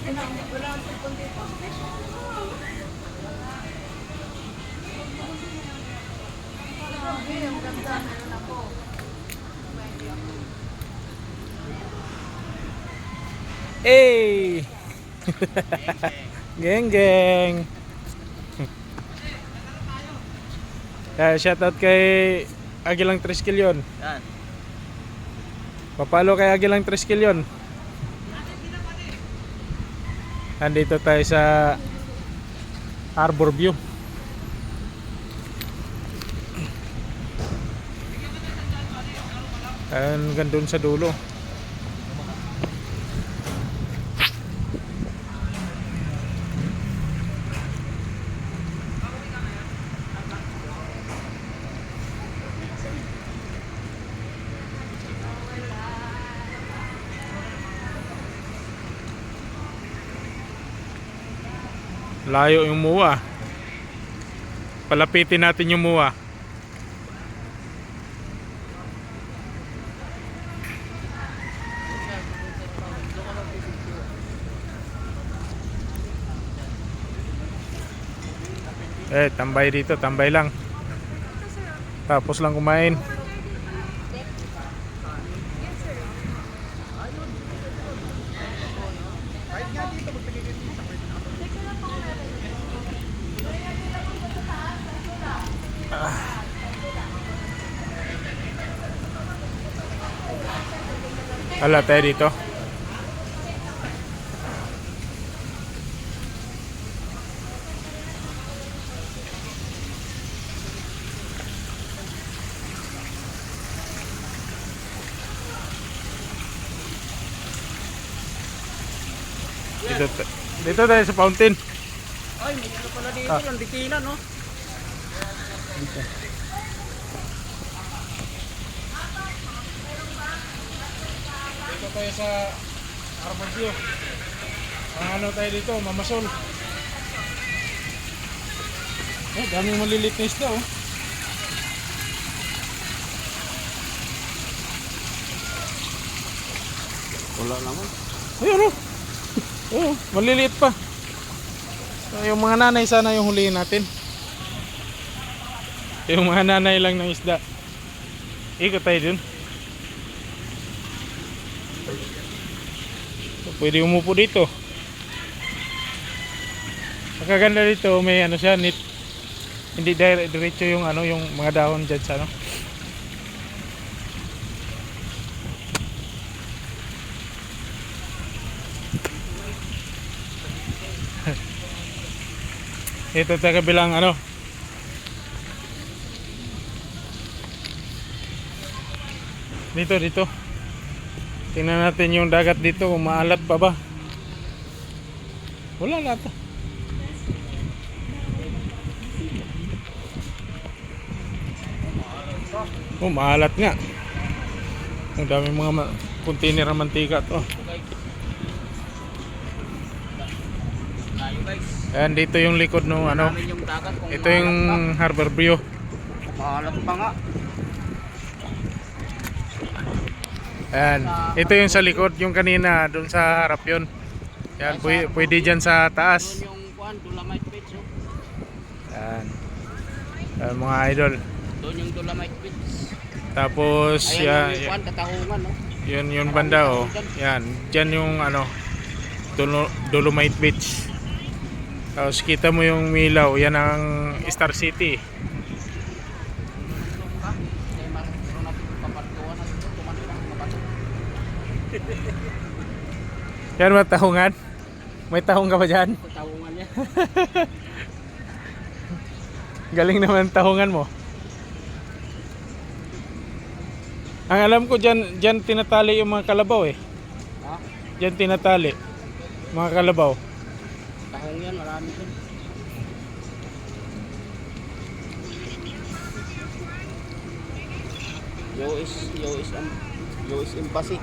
Wala ang cellphone dito. Grabe, ang ganda. Meron ako. Hey! Geng geng. Shoutout kay Agilang Triskelion. Yan. Papalo kay Agilang Triskelion. Andito tayo sa Harbor View. Hanggang doon sa dulo. Layo yung MUA. Palapitin natin yung MUA. Tambay dito, tambay lang. Tapos lang kumain. Ala tayo dito. Dito tayo sa fountain. Ay, may ano pala dito. Yung dikina, no? Dito. Dito tayo sa Harbor View. Ano tayo dito, mamasol. Daming malilit na isda, oh. Wala naman. Ayun, oh. Oh, maliliit pa. So, yung mga nanay sana yung huliin natin. Yung mga nanay lang ng isda. Ikot tayo dun. So, pwede umupo dito. Nakaganda dito, may ano siya, neat. Hindi diretso yung ano, yung mga dahon dyan sa ano. Ito sa kabilang ano. Dito. Tingnan natin yung dagat dito kung maalat pa ba. Wala lahat. Oh, maalat nga. Ang dami mga container ng mantika to. Ayan, dito yung likod ng ano. Ito yung Harbor View. Maalat pa nga. Ayan, ito yung sa likod, yung kanina doon sa harap yun. Ayan, pwede dyan sa taas. Doon yung kuan, Dolomite Beach. Ayan. Ayan mga idol. Doon yung Dolomite Beach. Tapos Ayan yung kuan, Katahungan, no? yun yung banda, oh. Yan, dyan yung ano, Dolomite Beach. Tapos kita mo yung Milaw, yan ang Star City. Yan ba tahungan? May tahong ka ba dyan? Katahungan niya. Galing naman tahungan mo. Ang alam ko dyan tinatali yung mga kalabaw eh. Ha? Dyan tinatali mga kalabaw. Tahong yan, marami din. US Embassy.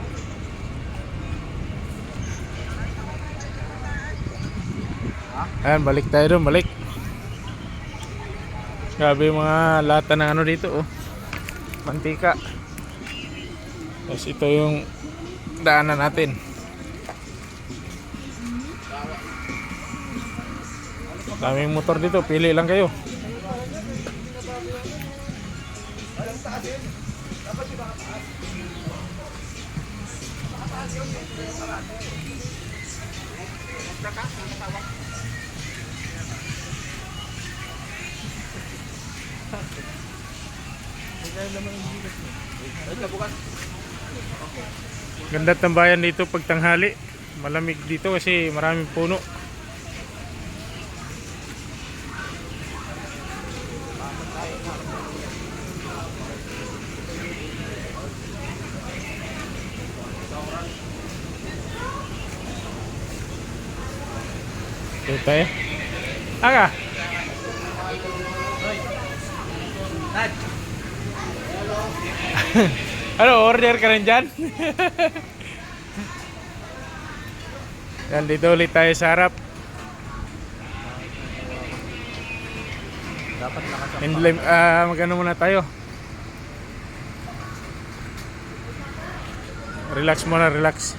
Ayan, balik tayo doon, balik. Grabe yung mga lata ng ano dito, oh. Mantika. Tapos ito yung daanan natin. Daming motor dito, pili lang kayo. Ganda tambayan dito pag tanghali. Malamig dito kasi maraming puno. Ito tayo. Aga. Ano, order ka rin dyan? Yan, dito ulit tayo sa harap. Dapat Magano muna tayo. Relax muna, relax.